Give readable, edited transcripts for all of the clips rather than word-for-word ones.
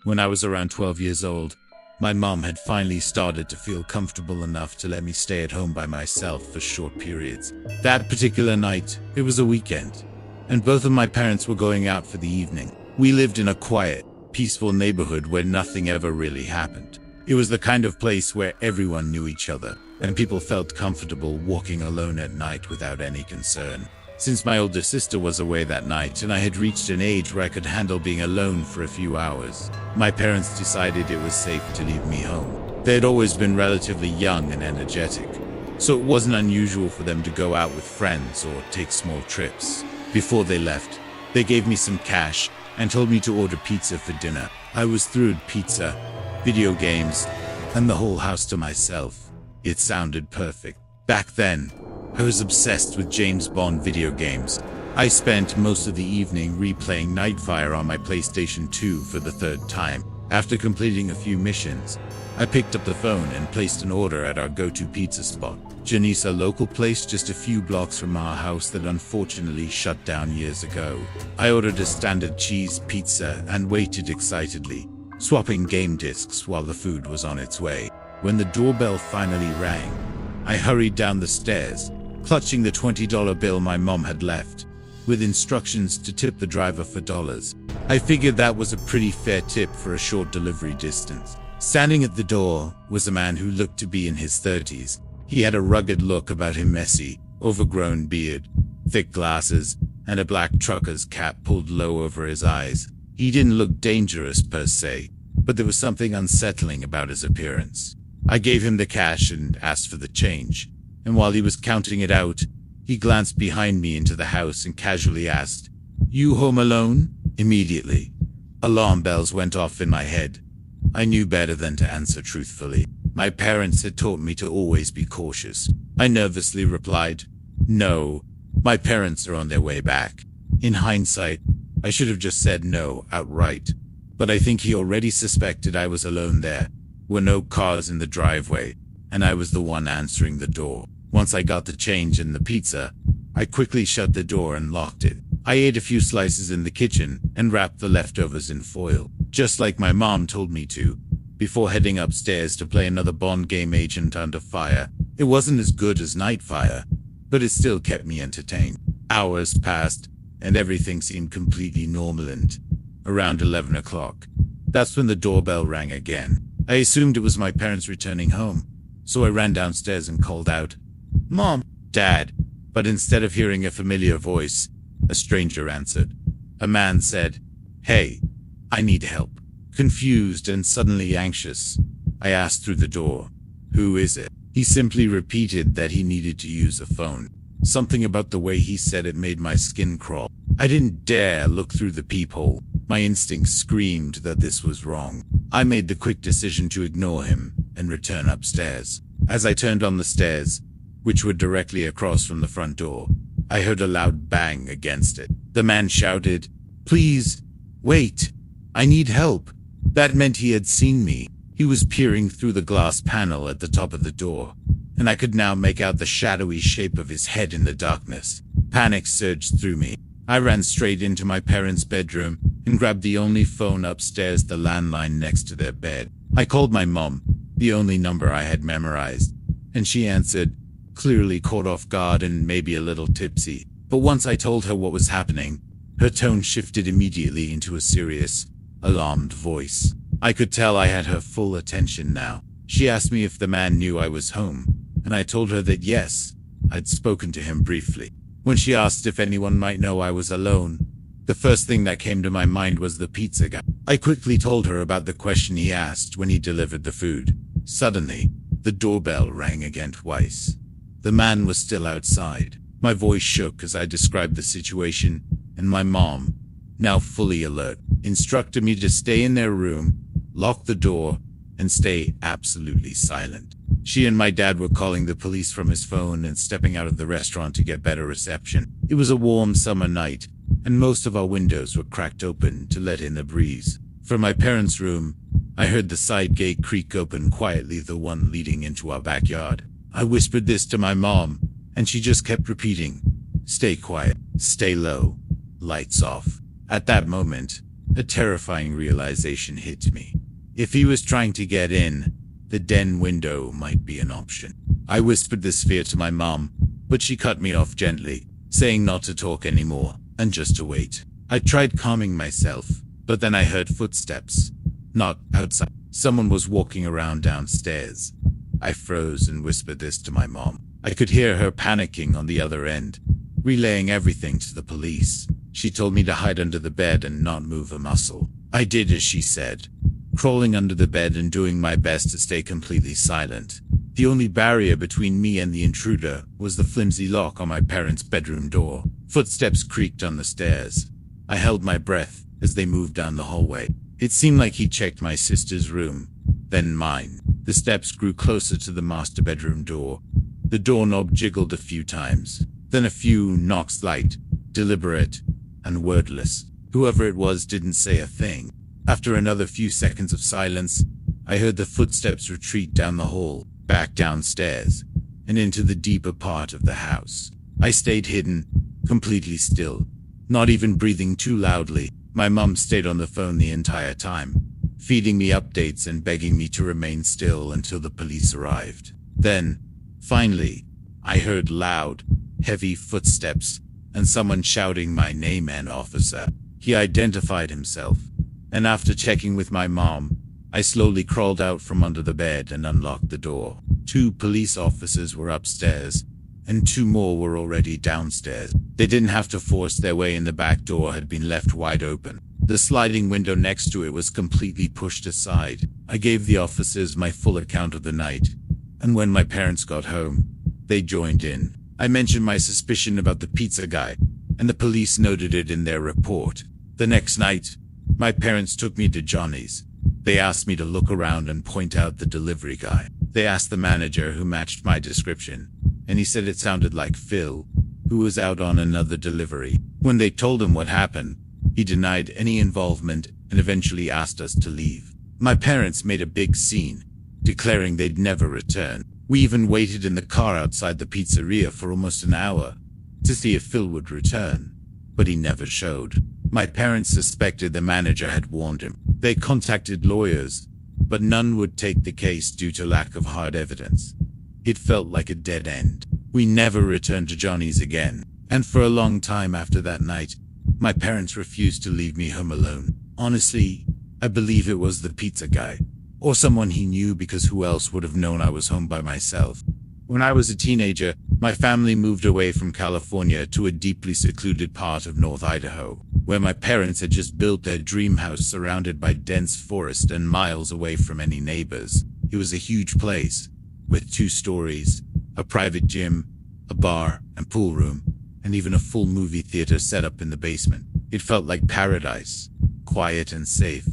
When I was around 12 years old, my mom had finally started to feel comfortable enough to let me stay at home by myself for short periods. That particular night, it was a weekend, and both of my parents were going out for the evening. We lived in a quiet, peaceful neighborhood where nothing ever really happened. It was the kind of place where everyone knew each other, and people felt comfortable walking alone at night without any concern. Since my older sister was away that night and I had reached an age where I could handle being alone for a few hours, my parents decided it was safe to leave me home. They had always been relatively young and energetic, so it wasn't unusual for them to go out with friends or take small trips. Before they left, they gave me some cash and told me to order pizza for dinner. I was through pizza, video games, and the whole house to myself. It sounded perfect. Back then, I was obsessed with James Bond video games. I spent most of the evening replaying Nightfire on my PlayStation 2 for the third time. After completing a few missions, I picked up the phone and placed an order at our go-to pizza spot, Janice, a local place just a few blocks from our house that unfortunately shut down years ago. I ordered a standard cheese pizza and waited excitedly, swapping game discs while the food was on its way. When the doorbell finally rang, I hurried down the stairs, clutching the $20 bill my mom had left, with instructions to tip the driver for dollars. I figured that was a pretty fair tip for a short delivery distance. Standing at the door was a man who looked to be in his 30s. He had a rugged look about him, messy, overgrown beard, thick glasses, and a black trucker's cap pulled low over his eyes. He didn't look dangerous per se, but there was something unsettling about his appearance. I gave him the cash and asked for the change, and while he was counting it out, he glanced behind me into the house and casually asked, "You home alone?" Immediately, alarm bells went off in my head. I knew better than to answer truthfully. My parents had taught me to always be cautious. I nervously replied, "No, my parents are on their way back." In hindsight, I should have just said no outright, but I think he already suspected I was alone there. There were no cars in the driveway, and I was the one answering the door. Once I got the change and the pizza, I quickly shut the door and locked it. I ate a few slices in the kitchen and wrapped the leftovers in foil, just like my mom told me to, before heading upstairs to play another Bond game, Agent Under Fire. It wasn't as good as Nightfire, but it still kept me entertained. Hours passed, and everything seemed completely normal, and around 11 o'clock, that's when the doorbell rang again. I assumed it was my parents returning home, so I ran downstairs and called out, "Mom, Dad," but instead of hearing a familiar voice, a stranger answered. A man said, "Hey, I need help." Confused and suddenly anxious, I asked through the door, "Who is it?" He simply repeated that he needed to use a phone. Something about the way he said it made my skin crawl. I didn't dare look through the peephole. My instincts screamed that this was wrong. I made the quick decision to ignore him and return upstairs. As I turned on the stairs, which were directly across from the front door, I heard a loud bang against it. The man shouted, "Please, wait, I need help." That meant he had seen me. He was peering through the glass panel at the top of the door, and I could now make out the shadowy shape of his head in the darkness. Panic surged through me. I ran straight into my parents' bedroom and grabbed the only phone upstairs, the landline next to their bed. I called my mom, the only number I had memorized, and she answered, clearly caught off guard and maybe a little tipsy. But once I told her what was happening, her tone shifted immediately into a serious, alarmed voice. I could tell I had her full attention now. She asked me if the man knew I was home, and I told her that yes, I'd spoken to him briefly. When she asked if anyone might know I was alone, the first thing that came to my mind was the pizza guy. I quickly told her about the question he asked when he delivered the food. Suddenly, the doorbell rang again twice. The man was still outside. My voice shook as I described the situation, and my mom, now fully alert, instructed me to stay in their room, lock the door, and stay absolutely silent. She and my dad were calling the police from his phone and stepping out of the restaurant to get better reception. It was a warm summer night, and most of our windows were cracked open to let in the breeze. From my parents' room, I heard the side gate creak open quietly, the one leading into our backyard. I whispered this to my mom, and she just kept repeating, "Stay quiet, stay low, lights off." At that moment, a terrifying realization hit me. If he was trying to get in, the den window might be an option. I whispered this fear to my mom, but she cut me off gently, saying not to talk anymore, and just to wait. I tried calming myself, but then I heard footsteps. Not outside. Someone was walking around downstairs. I froze and whispered this to my mom. I could hear her panicking on the other end, relaying everything to the police. She told me to hide under the bed and not move a muscle. I did as she said, crawling under the bed and doing my best to stay completely silent. The only barrier between me and the intruder was the flimsy lock on my parents' bedroom door. Footsteps creaked on the stairs. I held my breath as they moved down the hallway. It seemed like he checked my sister's room, then mine. The steps grew closer to the master bedroom door. The doorknob jiggled a few times, then a few knocks, light, deliberate, and wordless. Whoever it was didn't say a thing. After another few seconds of silence, I heard the footsteps retreat down the hall, back downstairs, and into the deeper part of the house. I stayed hidden, completely still, not even breathing too loudly. My mom stayed on the phone the entire time, feeding me updates and begging me to remain still until the police arrived. Then, finally, I heard loud, heavy footsteps and someone shouting my name. "An officer." He identified himself, and after checking with my mom, I slowly crawled out from under the bed and unlocked the door. 2 police officers were upstairs, and 2 more were already downstairs. They didn't have to force their way in. The back door had been left wide open. The sliding window next to it was completely pushed aside. I gave the officers my full account of the night, and when my parents got home, they joined in. I mentioned my suspicion about the pizza guy, and the police noted it in their report. The next night, my parents took me to Johnny's. They asked me to look around and point out the delivery guy. They asked the manager, who matched my description, and he said it sounded like Phil, who was out on another delivery. When they told him what happened, he denied any involvement and eventually asked us to leave. My parents made a big scene, declaring they'd never return. We even waited in the car outside the pizzeria for almost an hour to see if Phil would return, but he never showed. My parents suspected the manager had warned him. They contacted lawyers, but none would take the case due to lack of hard evidence. It felt like a dead end. We never returned to Johnny's again, and for a long time after that night, my parents refused to leave me home alone. Honestly, I believe it was the pizza guy, or someone he knew, because who else would have known I was home by myself? When I was a teenager, my family moved away from California to a deeply secluded part of North Idaho, where my parents had just built their dream house surrounded by dense forest and miles away from any neighbors. It was a huge place, with 2 stories, a private gym, a bar and pool room, and even a full movie theater set up in the basement. It felt like paradise, quiet and safe,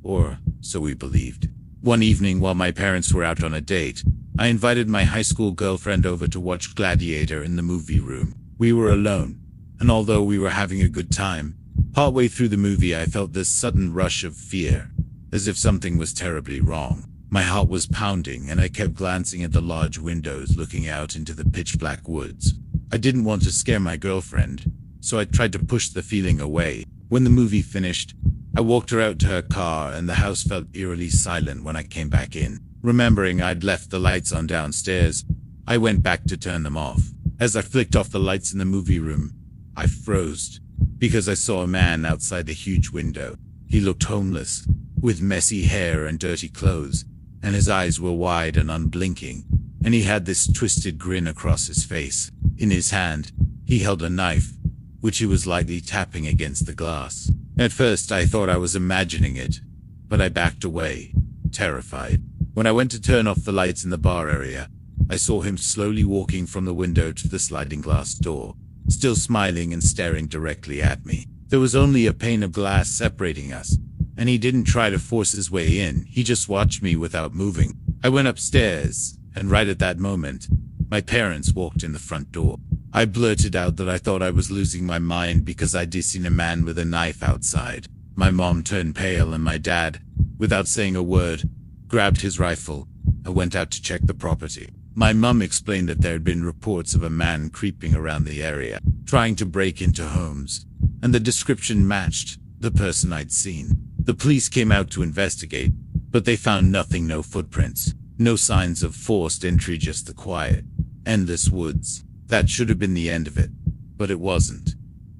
or so we believed. One evening, while my parents were out on a date, I invited my high school girlfriend over to watch Gladiator in the movie room. We were alone, and although we were having a good time, partway through the movie I felt this sudden rush of fear, as if something was terribly wrong. My heart was pounding, and I kept glancing at the large windows looking out into the pitch-black woods. I didn't want to scare my girlfriend, so I tried to push the feeling away. When the movie finished, I walked her out to her car, and the house felt eerily silent when I came back in. Remembering I'd left the lights on downstairs, I went back to turn them off. As I flicked off the lights in the movie room, I froze, because I saw a man outside the huge window. He looked homeless, with messy hair and dirty clothes, and his eyes were wide and unblinking, and he had this twisted grin across his face. In his hand, he held a knife, which he was lightly tapping against the glass. At first I thought I was imagining it, but I backed away, terrified. When I went to turn off the lights in the bar area, I saw him slowly walking from the window to the sliding glass door, still smiling and staring directly at me. There was only a pane of glass separating us, and he didn't try to force his way in. He just watched me without moving. I went upstairs, and right at that moment, my parents walked in the front door. I blurted out that I thought I was losing my mind because I'd seen a man with a knife outside. My mom turned pale, and my dad, without saying a word, grabbed his rifle and went out to check the property. My mom explained that there had been reports of a man creeping around the area, trying to break into homes, and the description matched the person I'd seen. The police came out to investigate, but they found nothing, no footprints, no signs of forced entry, just the quiet, endless woods. That should have been the end of it, but it wasn't.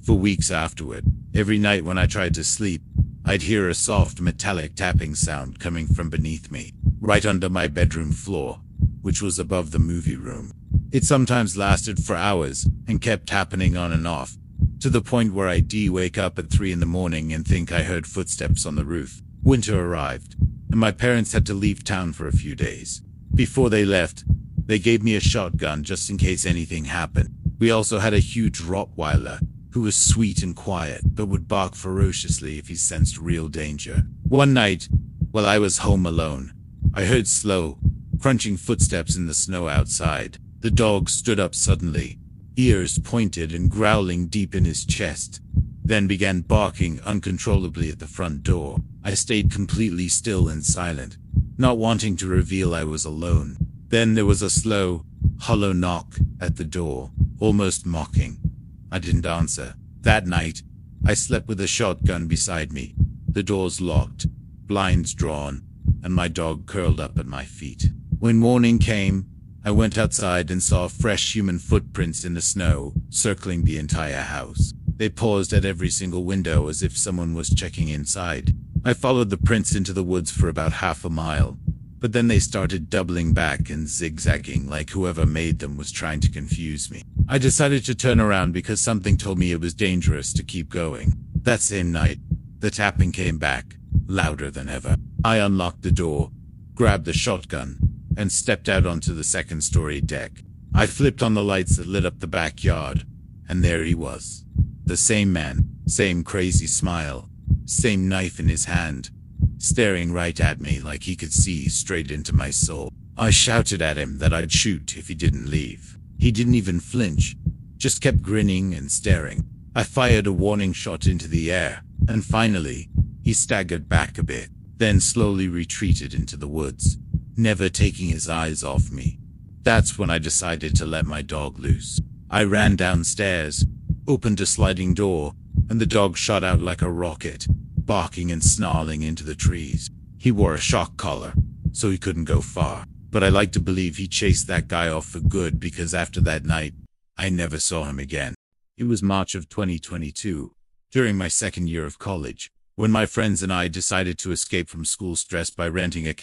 For weeks afterward, every night when I tried to sleep, I'd hear a soft metallic tapping sound coming from beneath me, right under my bedroom floor, which was above the movie room. It sometimes lasted for hours and kept happening on and off, to the point where I'd wake up at 3 in the morning and think I heard footsteps on the roof. Winter arrived, and my parents had to leave town for a few days. Before they left, they gave me a shotgun just in case anything happened. We also had a huge Rottweiler, who was sweet and quiet, but would bark ferociously if he sensed real danger. One night, while I was home alone, I heard slow, crunching footsteps in the snow outside. The dog stood up suddenly, ears pointed and growling deep in his chest, then began barking uncontrollably at the front door. I stayed completely still and silent, not wanting to reveal I was alone. Then there was a slow, hollow knock at the door, almost mocking. I didn't answer. That night, I slept with a shotgun beside me, the doors locked, blinds drawn, and my dog curled up at my feet. When morning came, I went outside and saw fresh human footprints in the snow, circling the entire house. They paused at every single window as if someone was checking inside. I followed the prints into the woods for about half a mile, but then they started doubling back and zigzagging like whoever made them was trying to confuse me. I decided to turn around because something told me it was dangerous to keep going. That same night, the tapping came back, louder than ever. I unlocked the door, grabbed the shotgun, and stepped out onto the second-story deck. I flipped on the lights that lit up the backyard, and there he was. The same man, same crazy smile, same knife in his hand, staring right at me like he could see straight into my soul. I shouted at him that I'd shoot if he didn't leave. He didn't even flinch, just kept grinning and staring. I fired a warning shot into the air, and finally, he staggered back a bit, then slowly retreated into the woods, never taking his eyes off me. That's when I decided to let my dog loose. I ran downstairs, opened a sliding door, and the dog shot out like a rocket, barking and snarling into the trees. He wore a shock collar, so he couldn't go far, but I like to believe he chased that guy off for good because after that night, I never saw him again. It was March of 2022, during my second year of college, when my friends and I decided to escape from school stress by renting a